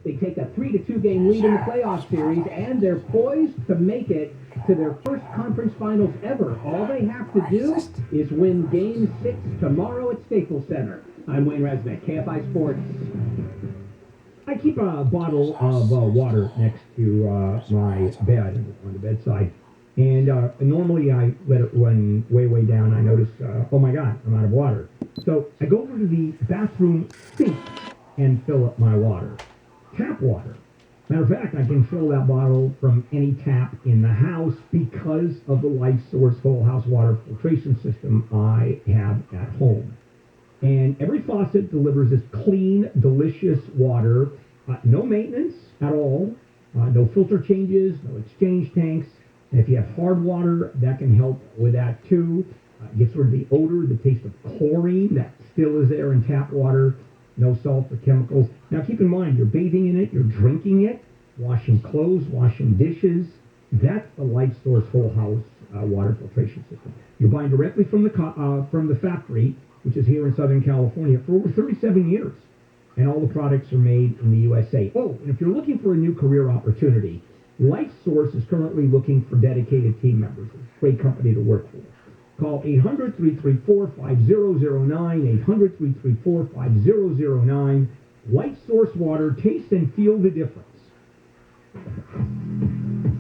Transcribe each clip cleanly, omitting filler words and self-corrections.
They take a 3-2 game lead in the playoff series, and they're poised to make it to their first conference finals ever. All they have to do is win Game 6 tomorrow at Staples Center. I'm Wayne Resnick, KFI Sports. I keep a bottle of water next to my bed on the bedside. And normally I let it run way, way down. I notice, oh my God, I'm out of water. So I go over to the bathroom sink and fill up my water. Tap water. Matter of fact, I can fill that bottle from any tap in the house because of the Life Source whole house water filtration system I have at home. And every faucet delivers this clean, delicious water. No maintenance at all. No filter changes, no exchange tanks. And if you have hard water, that can help with that too. Gets rid of the odor, the taste of chlorine that still is there in tap water. No salt or chemicals. Now keep in mind, you're bathing in it, you're drinking it, washing clothes, washing dishes. That's the Life Source whole house water filtration system. You're buying directly from the factory, which is here in Southern California, for over 37 years. And all the products are made in the USA. Oh, and if you're looking for a new career opportunity, Life Source is currently looking for dedicated team members. It's a great company to work for. Call 800-334-5009, 800-334-5009. Life Source Water, taste and feel the difference.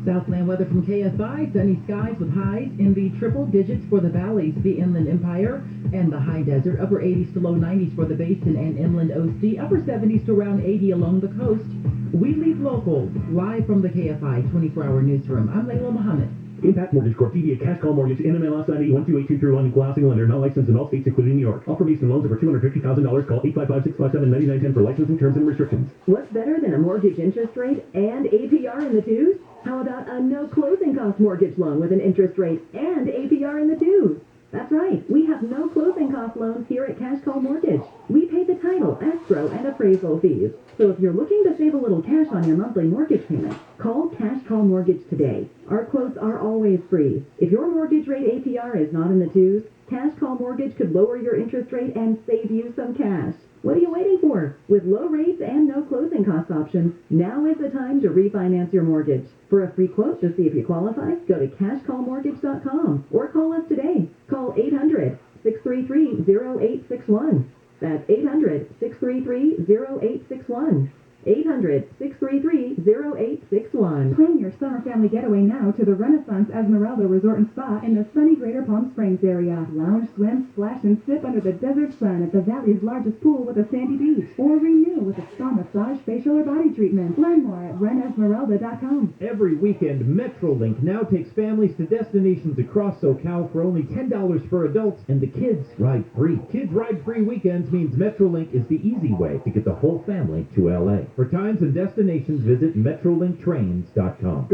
Southland weather from KFI. Sunny skies with highs in the triple digits for the valleys, the Inland Empire, and the High Desert. Upper 80s to low 90s for the Basin and Inland OC. Upper 70s to around 80 along the coast. We leave local, live from the KFI 24-hour newsroom. I'm Layla Muhammad. Impact Mortgage Corp. DBA Cash Call Mortgage. NMLS ID 12823 Equal Housing Lender. Not licensed in all states including New York. Offer based on loans over $250,000. Call 855-657-9910 for licensing terms and restrictions. What's better than a mortgage interest rate and APR in the twos? How about a no closing cost mortgage loan with an interest rate and APR in the twos? That's right. We have no closing cost loans here at Cash Call Mortgage. We pay the title, escrow, and appraisal fees. So if you're looking to save a little cash on your monthly mortgage payment, call Cash Call Mortgage today. Our quotes are always free. If your mortgage rate APR is not in the twos, Cash Call Mortgage could lower your interest rate and save you some cash. What are you waiting for? With low rates and no closing cost options, now is the time to refinance your mortgage. For a free quote to see if you qualify, go to cashcallmortgage.com or call us today. Call 800-633-0861. That's 800-633-0861. 800-633-0861. Plan your summer family getaway now to the Renaissance Esmeralda Resort and Spa in the sunny Greater Palm Springs area. Lounge, swim, splash, and sip under the desert sun at the valley's largest pool with a sandy beach. Or renew with a spa massage, facial, or body treatment. Learn more at renesmeralda.com. Every weekend, Metrolink now takes families to destinations across SoCal for only $10 for adults, and the kids ride free. Kids ride free weekends means Metrolink is the easy way to get the whole family to LA. For times and destinations, visit metrolinktrains.com.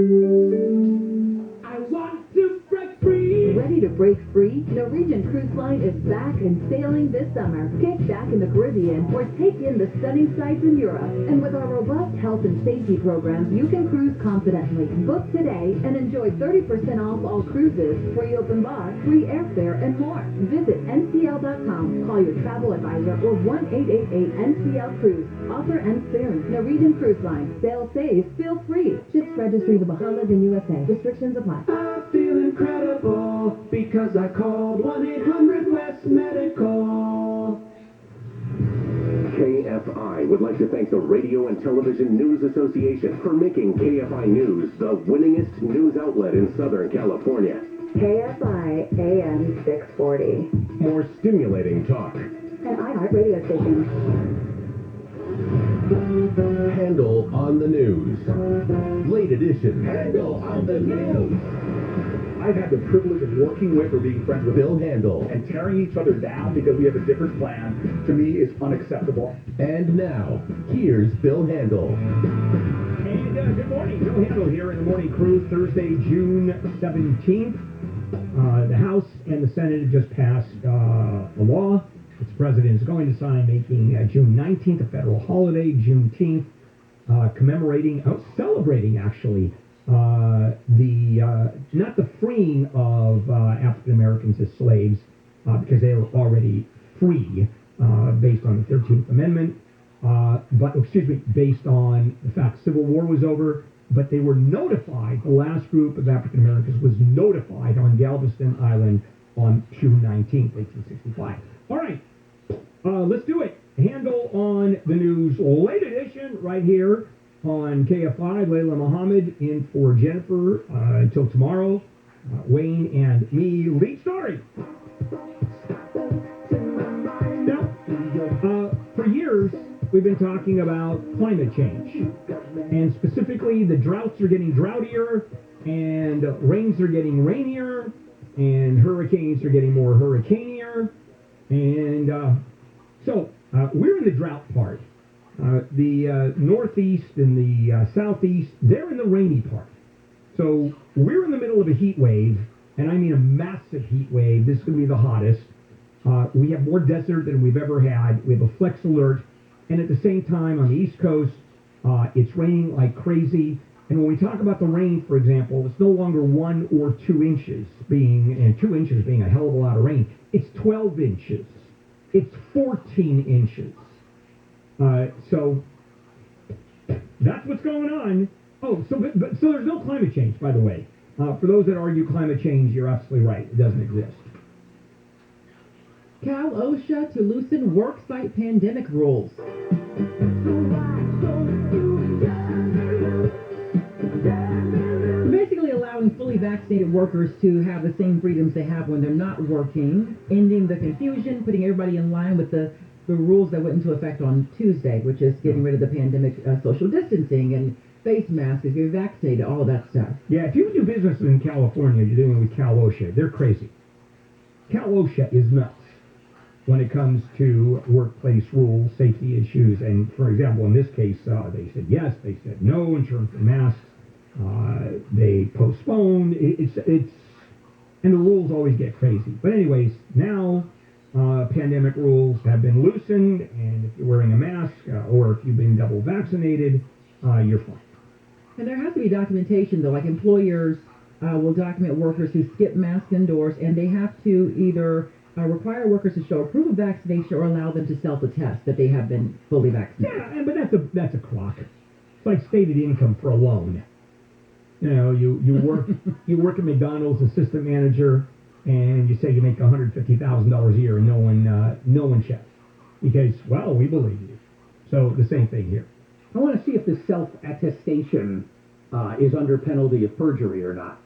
I want to break free. Ready to break free? Norwegian Cruise Line is back and sailing this summer. Kick back in the Caribbean or take in the stunning sights in Europe. And with our robust health and safety programs, you can cruise confidently. Book today and enjoy 30% off all cruises, free open bar, free airfare, and more. Visit ncl.com, call your travel advisor, or 1-888-NCL-CRUISE. Offer ends soon. Norwegian Cruise Line. Sail safe, feel free. Ships registry the Bahamas and USA. Restrictions apply. I feel incredible because I called 1-800-WEST-MEDICAL. KFI would like to thank the Radio and Television News Association for making KFI News the winningest news outlet in Southern California. KFI AM 640. More stimulating talk. An iHeart radio station. Handle on the News. Late edition. Handle on the news. I've had the privilege of working with or being friends with Bill Handel. and tearing each other down because we have a different plan, to me, is unacceptable. And now, here's Bill Handel. And good morning. Bill Handel here in the Morning Crew, Thursday, June 17th. The House and the Senate just passed a law that the President is going to sign, making June 19th a federal holiday, Juneteenth, celebrating actually, not the freeing of African Americans as slaves, because they were already free based on the 13th Amendment, based on the fact Civil War was over, but they were notified, the last group of African Americans was notified on Galveston Island on June 19th, 1865. All right, let's do it. Handle on the news, late edition, right here on KFI. Layla Muhammad in for Jennifer until tomorrow. Wayne and me, lead story. Now, for years, we've been talking about climate change, and specifically the droughts are getting droughtier, and rains are getting rainier, and hurricanes are getting more hurricanier, and so we're in the drought part. The northeast and the southeast, they're in the rainy part. So we're in the middle of a heat wave, and I mean a massive heat wave. This is going to be the hottest. We have more desert than we've ever had. We have a flex alert. And at the same time, on the East Coast, it's raining like crazy. And when we talk about the rain, for example, it's no longer 1 or 2 inches and 2 inches being a hell of a lot of rain. It's 12 inches. It's 14 inches. So that's what's going on. Oh, so there's no climate change, by the way. For those that argue climate change, you're absolutely right. It doesn't exist. Cal OSHA to loosen worksite pandemic rules. Basically allowing fully vaccinated workers to have the same freedoms they have when they're not working, ending the confusion, putting everybody in line with the rules that went into effect on Tuesday, which is getting rid of the pandemic social distancing and face masks if you're vaccinated, all of that stuff. Yeah, if you do business in California, you're dealing with Cal OSHA. They're crazy. Cal OSHA is nuts when it comes to workplace rules, safety issues, and for example, in this case, they said yes, they said no in terms of masks. They postponed. It's and the rules always get crazy. But anyways, now pandemic rules have been loosened, and if you're wearing a mask or if you've been double vaccinated, you're fine. And there has to be documentation, though, like employers will document workers who skip masks indoors, and they have to either require workers to show a proof of vaccination or allow them to self-attest that they have been fully vaccinated. Yeah, but that's a crock. It's like stated income for a loan. You know, you work at McDonald's, assistant manager, and you say you make $150,000 a year, and no one checks because, well, we believe you. So the same thing here. I want to see if the self-attestation is under penalty of perjury or not.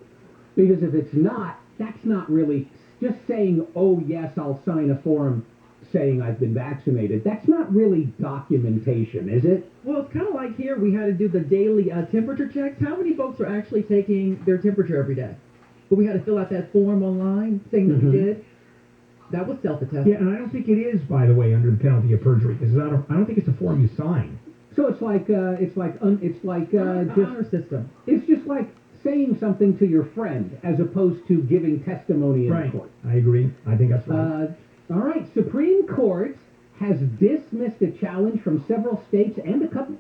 Because if it's not, that's not really just saying, oh, yes, I'll sign a form saying I've been vaccinated. That's not really documentation, is it? Well, it's kind of like here we had to do the daily temperature checks. How many folks are actually taking their temperature every day? But we had to fill out that form online saying that we did. That was self-attested. Yeah, and I don't think it is, by the way, under the penalty of perjury, because I don't think it's a form you sign. So it's like honor system. It's just like saying something to your friend as opposed to giving testimony in court. I agree. I think that's right. All right. Supreme Court has dismissed a challenge from several states and a couple.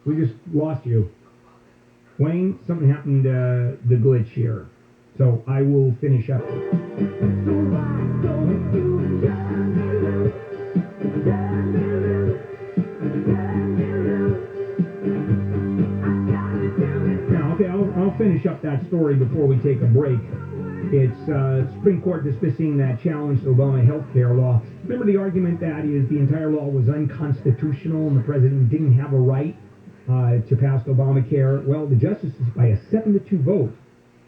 We just lost you. Wayne, something happened, the glitch here. So I will finish up. I'll finish up that story before we take a break. It's Supreme Court dismissing that challenge to Obama health care law. Remember the argument that is the entire law was unconstitutional and the president didn't have a right to pass Obamacare? Well, the justices, by a 7-2 vote,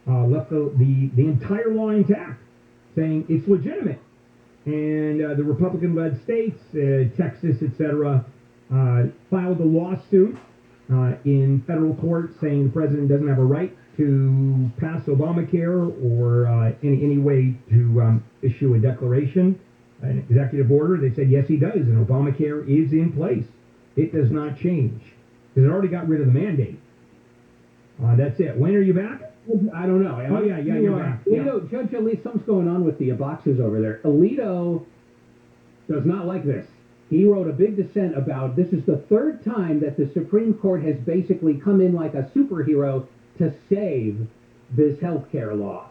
left the entire law intact, saying it's legitimate. And the Republican-led states, Texas, etc., filed a lawsuit in federal court saying the president doesn't have a right to pass Obamacare or any way to issue a declaration, an executive order. They said, yes, he does, and Obamacare is in place. It does not change because it already got rid of the mandate. That's it. When are you back? I don't know. Oh, yeah, you're back. Alito, Judge Alito, something's going on with the boxes over there. Alito does not like this. He wrote a big dissent about this is the third time that the Supreme Court has basically come in like a superhero to save this health care law.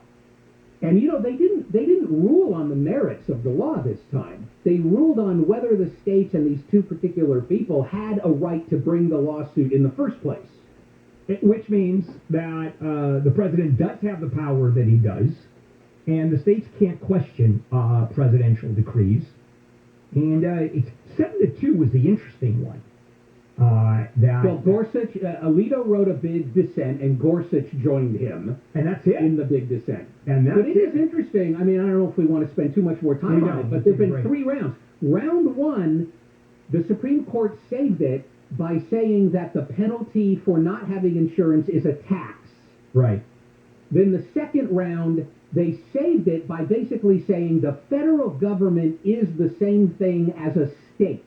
And they didn't rule on the merits of the law this time. They ruled on whether the states and these two particular people had a right to bring the lawsuit in the first place. Which means that the president does have the power that he does, and the states can't question presidential decrees. And it's 7-2 was the interesting one. Well, Gorsuch, Alito wrote a big dissent, and Gorsuch joined him. And that's it? In the big dissent. And that's but it is interesting. I mean, I don't know if we want to spend too much more time on it, but there have been 3 rounds. Round 1, the Supreme Court saved it by saying that the penalty for not having insurance is a tax. Right. Then the second round, they saved it by basically saying the federal government is the same thing as a state.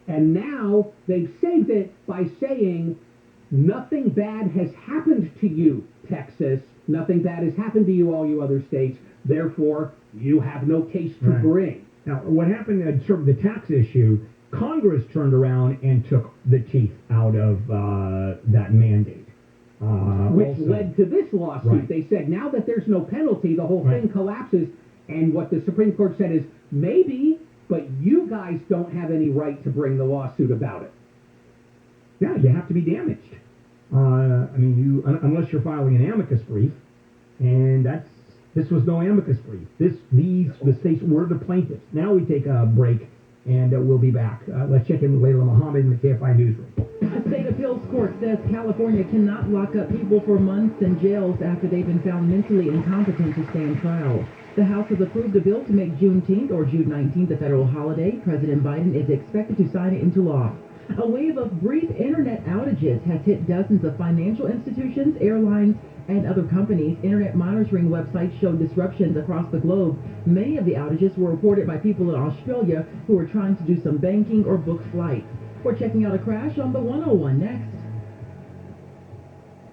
And now they've saved it by saying nothing bad has happened to you, Texas. Nothing bad has happened to you, all you other states. Therefore, you have no case to bring. Now, what happened in sort of the tax issue, Congress turned around and took the teeth out of that mandate. Which also led to this lawsuit. Right. They said now that there's no penalty, the whole thing collapses. And what the Supreme Court said is, maybe, but you guys don't have any right to bring the lawsuit about it. Yeah, you have to be damaged. I mean, unless you're filing an amicus brief, and this was no amicus brief. The states were the plaintiffs. Now we take a break, and we'll be back. Let's check in with Layla Muhammad in the KFI newsroom. The state appeals court says California cannot lock up people for months in jails after they've been found mentally incompetent to stand trial. The House has approved a bill to make Juneteenth or June 19th a federal holiday. President Biden is expected to sign it into law. A wave of brief internet outages has hit dozens of financial institutions, airlines, and other companies. Internet monitoring websites show disruptions across the globe. Many of the outages were reported by people in Australia who were trying to do some banking or book flights. We're checking out a crash on the 101 next.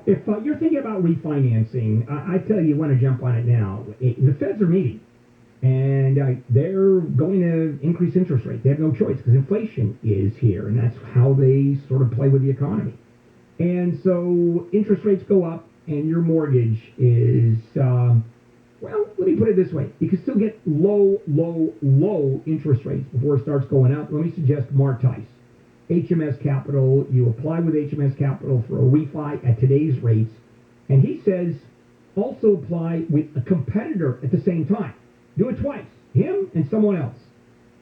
If you're thinking about refinancing, I tell you want to jump on it now. The Feds are meeting, and they're going to increase interest rates. They have no choice because inflation is here, and that's how they sort of play with the economy. And so interest rates go up, and your mortgage is, well, let me put it this way. You can still get low interest rates before it starts going up. Let me suggest Martice. HMS Capital, you apply with HMS Capital for a refi at today's rates, and he says also apply with a competitor at the same time. Do it twice, him and someone else.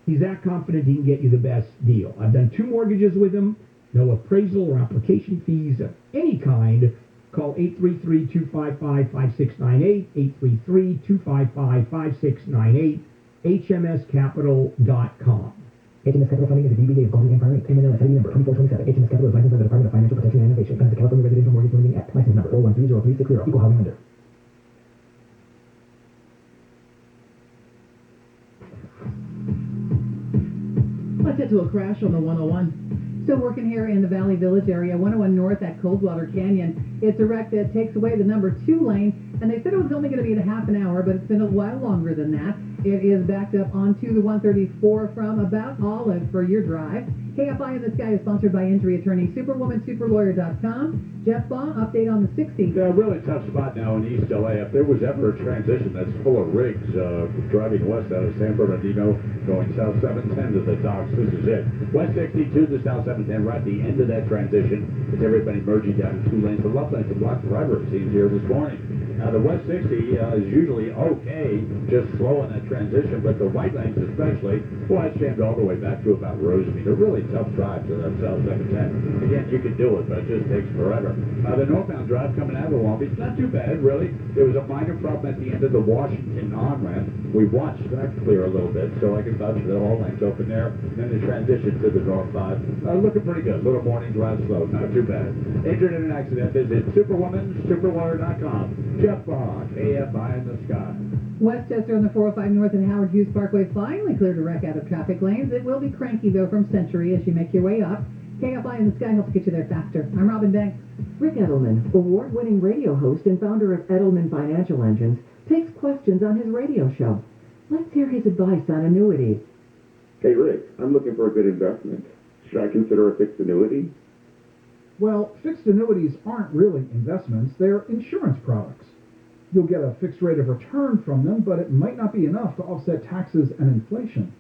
He's that confident he can get you the best deal. I've done 2 mortgages with him, no appraisal or application fees of any kind. Call 833-255-5698, 833-255-5698, hmscapital.com. HMS Capital Funding is a DBA of Golden Empire Inc. Payment LLC number 2427. HMS Capital is licensed by the Department of Financial Protection and Innovation under the California Residential Mortgage Lending Act. License number 4130360. Equal housing lender. Let's get to a crash on the 101. Still working here in the Valley Village area, 101 North at Coldwater Canyon. It's a wreck that takes away the number 2 lane, and they said it was only going to be a half an hour, but it's been a while longer than that. It is backed up onto the 134 from about Olive for your drive. KFI in the Sky is sponsored by injury attorney SuperwomanSuperLawyer.com. Jeff Baugh, update on the 60. Yeah, really tough spot now in East LA. If there was ever a transition that's full of rigs driving west out of San Bernardino, going south 710 to the docks, this is it. West 62 to south 710, right at the end of that transition, with everybody merging down in 2 lanes. The left lane's a block forever, it seems, here this morning. Now, the West 60 is usually okay, just slow in that transition, but the white lanes especially, well, it's jammed all the way back to about Rosemead. They're really tough drives to that South 710. Again, you can do it, but it just takes forever. The northbound drive coming out of Long Beach, not too bad, really. There was a minor problem at the end of the Washington on-ramp. We watched that clear a little bit, so I can vouch for the whole lanes open there. And then the transition to the North 5, looking pretty good. Little morning drive slow, not too bad. Injured in an accident, visit SuperwomanSuperLawyer.com. Jeff Baugh, KFI in the Sky. Westchester on the 405 North and Howard Hughes Parkway finally cleared a wreck out of traffic lanes. It will be cranky, though, from Century as you make your way up. KFI in the Sky helps get you there faster. I'm Robin Banks. Rick Edelman, award-winning radio host and founder of Edelman Financial Engines, takes questions on his radio show. Let's hear his advice on annuities. Hey, Rick, I'm looking for a good investment. Should I consider a fixed annuity? Well, fixed annuities aren't really investments, they're insurance products. You'll get a fixed rate of return from them, but it might not be enough to offset taxes and inflation.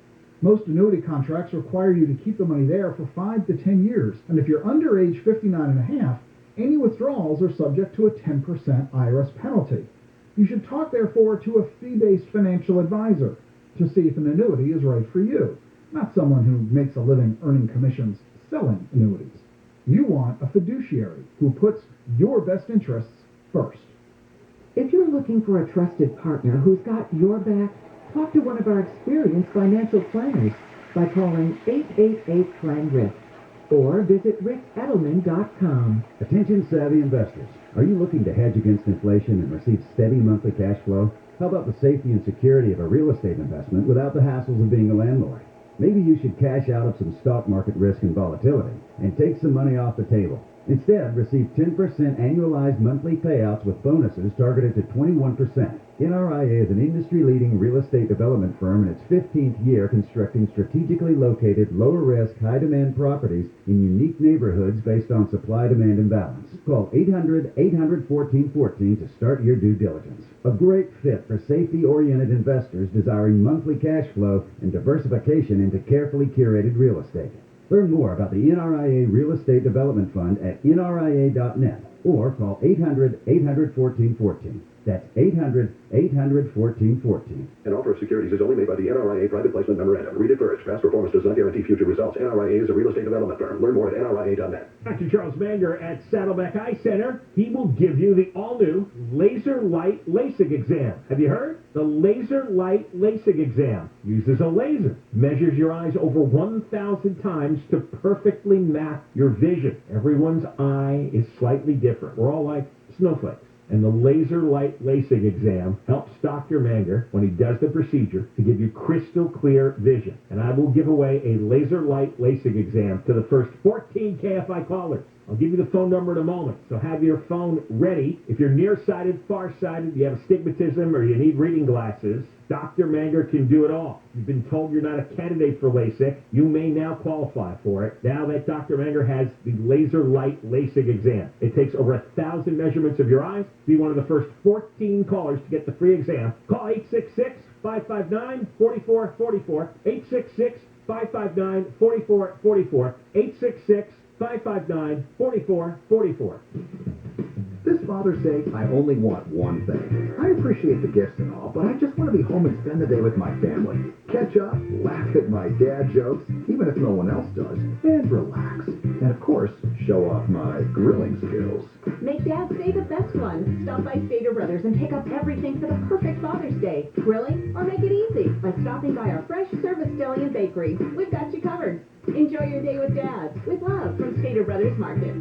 Most annuity contracts require you to keep the money there for 5 to 10 years, and if you're under age 59 and a half, any withdrawals are subject to a 10% IRS penalty. You should talk, therefore, to a fee-based financial advisor to see if an annuity is right for you, not someone who makes a living earning commissions selling annuities. You want a fiduciary who puts your best interests first. If you're looking for a trusted partner who's got your back, talk to one of our experienced financial planners by calling 888-PLAN-RISK or visit rickedelman.com. Attention savvy investors. Are you looking to hedge against inflation and receive steady monthly cash flow? How about the safety and security of a real estate investment without the hassles of being a landlord? Maybe you should cash out of some stock market risk and volatility and take some money off the table. Instead, receive 10% annualized monthly payouts with bonuses targeted to 21%. NRIA is an industry-leading real estate development firm in its 15th year constructing strategically located, lower-risk, high-demand properties in unique neighborhoods based on supply-demand imbalance. Call 800-800-1414 to start your due diligence. A great fit for safety-oriented investors desiring monthly cash flow and diversification into carefully curated real estate. Learn more about the NRIA Real Estate Development Fund at nria.net or call 800-800-1414. That's 800-800-1414. An offer of securities is only made by the NRIA Private Placement Memorandum. Read it first. Past performance does not guarantee future results. NRIA is a real estate development firm. Learn more at nria.net. Dr. Charles Manger at Saddleback Eye Center. He will give you the all-new Laser Light LASIK exam. Have you heard? The Laser Light LASIK exam uses a laser, measures your eyes over 1,000 times to perfectly map your vision. Everyone's eye is slightly different. We're all like snowflakes. And the Laser Light LASIK exam helps Dr. Manger, when he does the procedure, to give you crystal clear vision. And I will give away a Laser Light LASIK exam to the first 14 KFI callers. I'll give you the phone number in a moment, so have your phone ready. If you're nearsighted, farsighted, you have astigmatism, or you need reading glasses, Dr. Manger can do it all. You've been told you're not a candidate for LASIK. You may now qualify for it, now that Dr. Manger has the Laser Light LASIK exam. It takes over 1,000 measurements of your eyes. Be one of the first 14 callers to get the free exam. Call 866-559-4444, 866-559-4444, 866-559-4444. This Father's Day, I only want one thing. I appreciate the gifts and all, but I just want to be home and spend the day with my family. Catch up, laugh at my dad jokes, even if no one else does, and relax. And of course, show off my grilling skills. Make Dad's Day the best one. Stop by Stater Brothers and pick up everything for the perfect Father's Day. Grilling, or make it easy by stopping by our fresh service deli and bakery. We've got you covered. Enjoy your day with Dad. With love from Stater Brothers Market.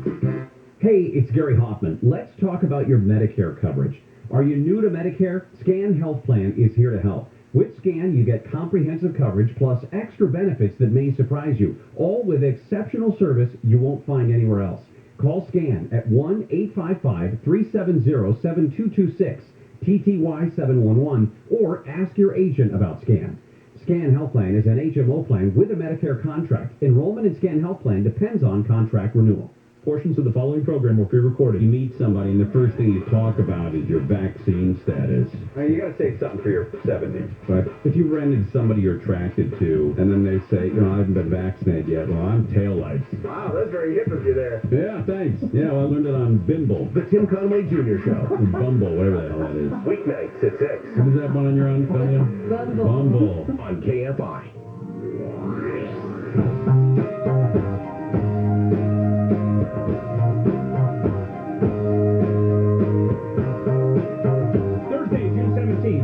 Hey, it's Gary Hoffman. Let's talk about your Medicare coverage. Are you new to Medicare? Scan Health Plan is here to help. With Scan, you get comprehensive coverage plus extra benefits that may surprise you, all with exceptional service you won't find anywhere else. Call Scan at 1-855-370-7226, TTY 711, or ask your agent about Scan. Scan Health Plan is an HMO plan with a Medicare contract. Enrollment in Scan Health Plan depends on contract renewal. Portions of the following program will be recorded. You meet somebody, and the first thing you talk about is your vaccine status. You got to say something for your 70s. But if you run into somebody you're attracted to, and then they say, I haven't been vaccinated yet. Well, I'm taillights. Wow, that's very hip of you there. Yeah, thanks. Yeah, well, I learned it on Bimble. The Tim Conway Jr. Show. Bumble, whatever the hell that is. Weeknights at 6. What is that one on your own? Bumble. On KFI.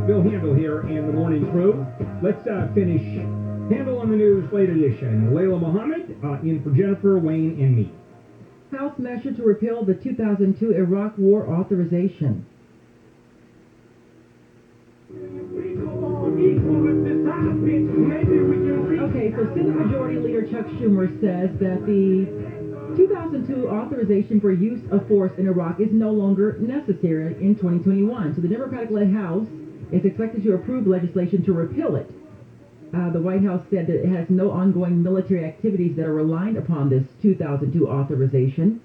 Bill Handel here in the morning crew. Let's finish Handel on the News late edition. Layla Muhammad in for Jennifer, Wayne, and me. House measure to repeal the 2002 Iraq War authorization. Okay, so Senate Majority Leader Chuck Schumer says that the 2002 authorization for use of force in Iraq is no longer necessary in 2021. So the Democratic-led House is expected to approve legislation to repeal it. The White House said that it has no ongoing military activities that are reliant upon this 2002 authorization.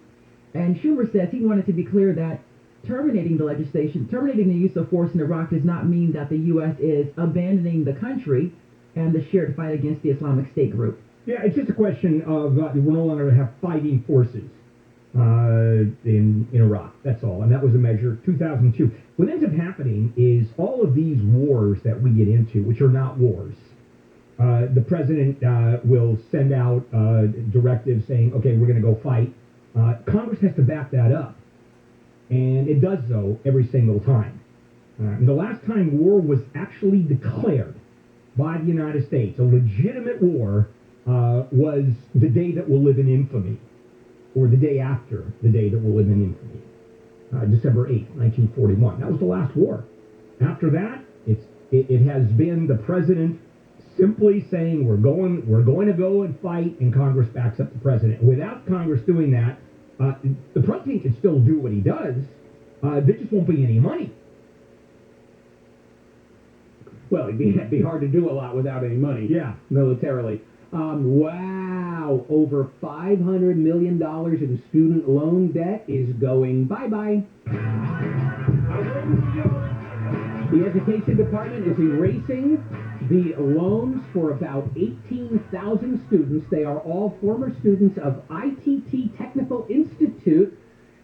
And Schumer says he wanted to be clear that terminating the legislation, terminating the use of force in Iraq does not mean that the U.S. is abandoning the country and the shared fight against the Islamic State group. Yeah, it's just a question of we're no longer going to have fighting forces in Iraq. That's all. And that was a measure 2002. What ends up happening is all of these wars that we get into, which are not wars, the president will send out directives saying, okay, we're going to go fight. Congress has to back that up. And it does so every single time. And the last time war was actually declared by the United States, a legitimate war, was the day that will live in infamy, or the day after the day that will live in infamy, December 8th, 1941. That was the last war. After that, it has been the president simply saying we're going to go and fight, and Congress backs up the president. Without Congress doing that, the president can still do what he does. There just won't be any money. Well, it'd be hard to do a lot without any money. Yeah. Militarily. Wow, over $500 million in student loan debt is going bye-bye. The Education Department is erasing the loans for about 18,000 students. They are all former students of ITT Technical Institute,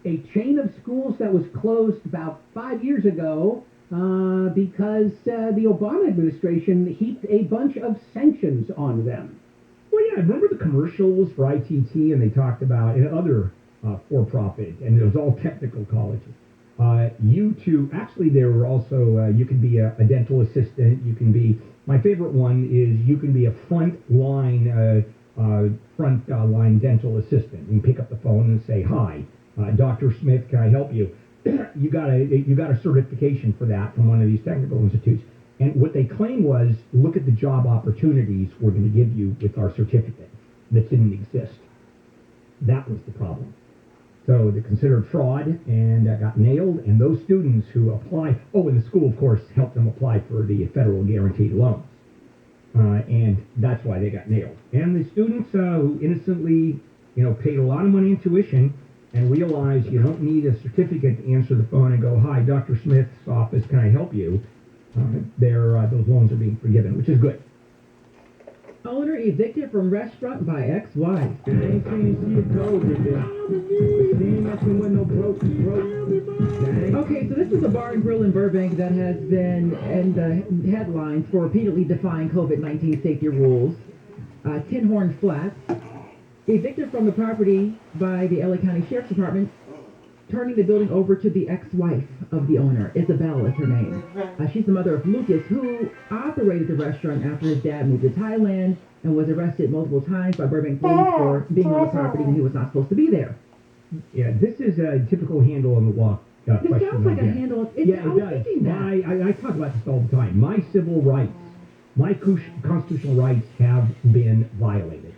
a chain of schools that was closed about 5 years ago because the Obama administration heaped a bunch of sanctions on them. Well, yeah, I remember the commercials for ITT, and they talked about and other for-profit, and it was all technical colleges. Actually, there were also, you can be a dental assistant, you can be, my favorite one is you can be a front line dental assistant. You can pick up the phone and say, hi, Dr. Smith, can I help you? You got a certification for that from one of these technical institutes. And what they claimed was, look at the job opportunities we're going to give you with our certificate that didn't exist. That was the problem. So they considered fraud and got nailed. And those students who applied, and the school, of course, helped them apply for the federal guaranteed loans. And that's why they got nailed. And the students who innocently, paid a lot of money in tuition and realized you don't need a certificate to answer the phone and go, hi, Dr. Smith's office, can I help you? Those loans are being forgiven, which is good. Owner evicted from restaurant by ex-wife. Okay, so this is a bar and grill in Burbank that has been in the headlines for repeatedly defying COVID-19 safety rules. Tin Horn Flats, evicted from the property by the LA County Sheriff's Department, turning the building over to the ex-wife of the owner. Isabel is her name. She's the mother of Lucas, who operated the restaurant after his dad moved to Thailand and was arrested multiple times by Burbank police for being on the property when he was not supposed to be there. Yeah, this is a typical handle on the law question. This sounds like a handle. It does. I talk about this all the time. My civil rights, my constitutional rights have been violated.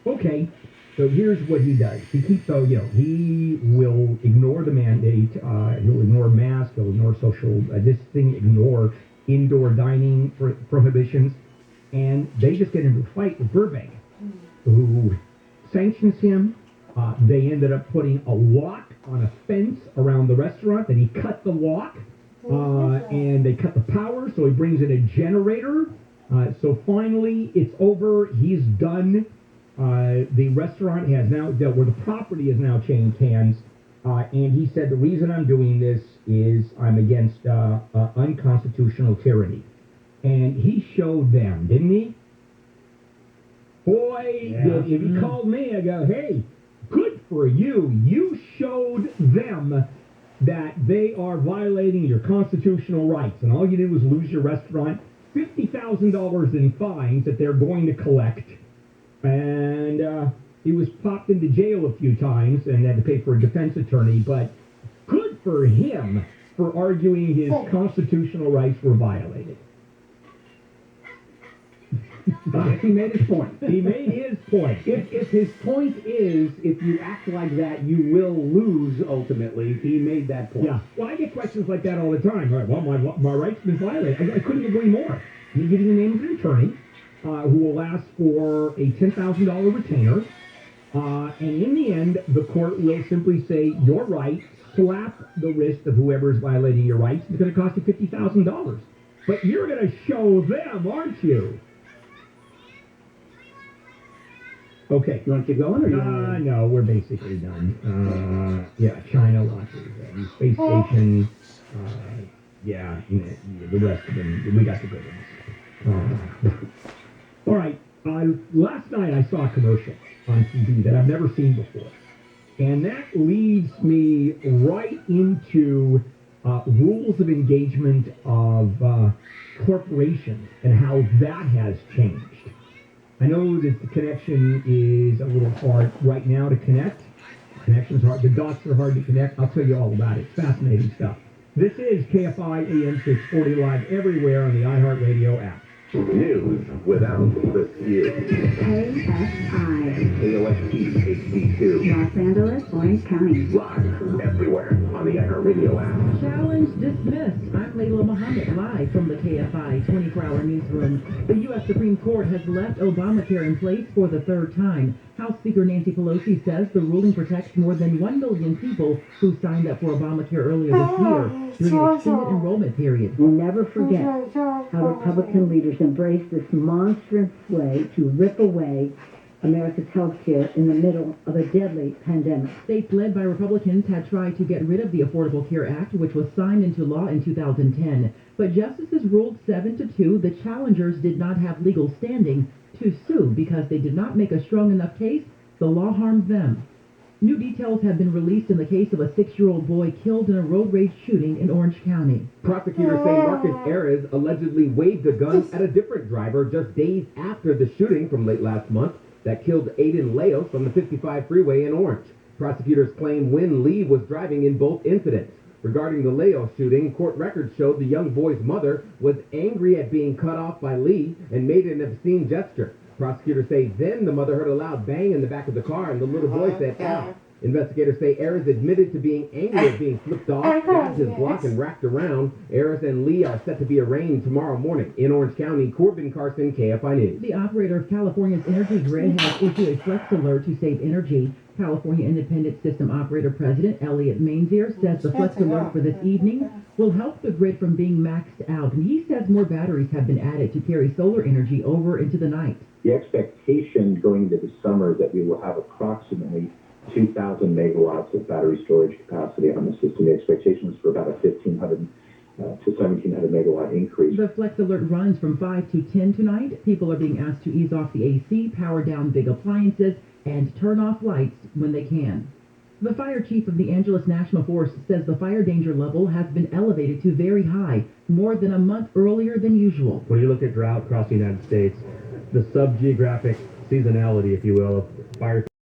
Okay. So here's what he does. He keeps, he will ignore the mandate. He'll ignore masks. He'll ignore social distancing, ignore indoor dining prohibitions. And they just get into a fight with Burbank, who sanctions him. They ended up putting a lock on a fence around the restaurant. Then he cut the lock, and they cut the power, so he brings in a generator. So finally, it's over. He's done. The restaurant has now, where the property has now changed hands, and he said, the reason I'm doing this is I'm against unconstitutional tyranny. And he showed them, didn't he? Boy, if he called me, I go, hey, good for you. You showed them that they are violating your constitutional rights, and all you did was lose your restaurant, $50,000 in fines that they're going to collect. And he was popped into jail a few times and had to pay for a defense attorney, but good for him for arguing his constitutional rights were violated. He made his point. He made his point. If his point is, if you act like that, you will lose ultimately, he made that point. Yeah. Well, I get questions like that all the time. Right, well, my rights have been violated. I couldn't agree more. You give you the name of an attorney who will ask for a $10,000 retainer, and in the end, the court will simply say, your rights slap the wrist of whoever's violating your rights. It's going to cost you $50,000. But you're going to show them, aren't you? Okay. You want to keep going, or you no, we're basically done. Yeah, China launches a new space station. Yeah, the rest of them, we got the good ones. All right. Last night I saw a commercial on TV that I've never seen before. And that leads me right into rules of engagement of corporations and how that has changed. I know that the connection is a little hard right now to connect. The connection's hard. The dots are hard to connect. I'll tell you all about it. It's fascinating stuff. This is KFI AM 640 live everywhere on the iHeartRadio app. News without the skew. KFI. KOST HD2. Los Angeles, Orange County. Live everywhere on the iHeartRadio app. Challenge dismissed. I'm Layla Muhammad, live from the KFI 24-hour newsroom. The U.S. Supreme Court has left Obamacare in place for the third time. House Speaker Nancy Pelosi says the ruling protects more than 1 million people who signed up for Obamacare earlier this year during an extended enrollment period. We'll never forget how Republican leaders embraced this monstrous way to rip away America's health care in the middle of a deadly pandemic. States led by Republicans had tried to get rid of the Affordable Care Act, which was signed into law in 2010. But justices ruled 7-2 the challengers did not have legal standing to sue because they did not make a strong enough case the law harmed them. New details have been released in the case of a 6-year-old boy killed in a road rage shooting in Orange County. Prosecutors say Marcus Ares allegedly waved a gun at a different driver just days after the shooting from late last month that killed Aiden Leos on the 55 freeway in Orange. Prosecutors claim Win Lee was driving in both incidents. Regarding the Leos shooting, court records showed the young boy's mother was angry at being cut off by Lee and made an obscene gesture. Prosecutors say then the mother heard a loud bang in the back of the car and the little boy said, "Ow." Investigators say Ares admitted to being angry at being flipped off, grabbed his block, and racked around. Ares and Lee are set to be arraigned tomorrow morning. In Orange County, Corbin Carson, KFI News. The operator of California's energy grid has issued a flex alert to save energy. California Independent System Operator President Elliot Mainzier says the flex alert for this evening will help the grid from being maxed out. And he says more batteries have been added to carry solar energy over into the night. The expectation going into the summer is that we will have approximately 2,000 megawatts of battery storage capacity on the system. The expectation was for about a 1,500 to 1,700 megawatt increase. The flex alert runs from 5 to 10 tonight. People are being asked to ease off the AC, power down big appliances, and turn off lights when they can. The fire chief of the Angeles National Forest says the fire danger level has been elevated to very high, more than a month earlier than usual. When you look at drought across the United States, the sub-geographic seasonality, if you will, of fire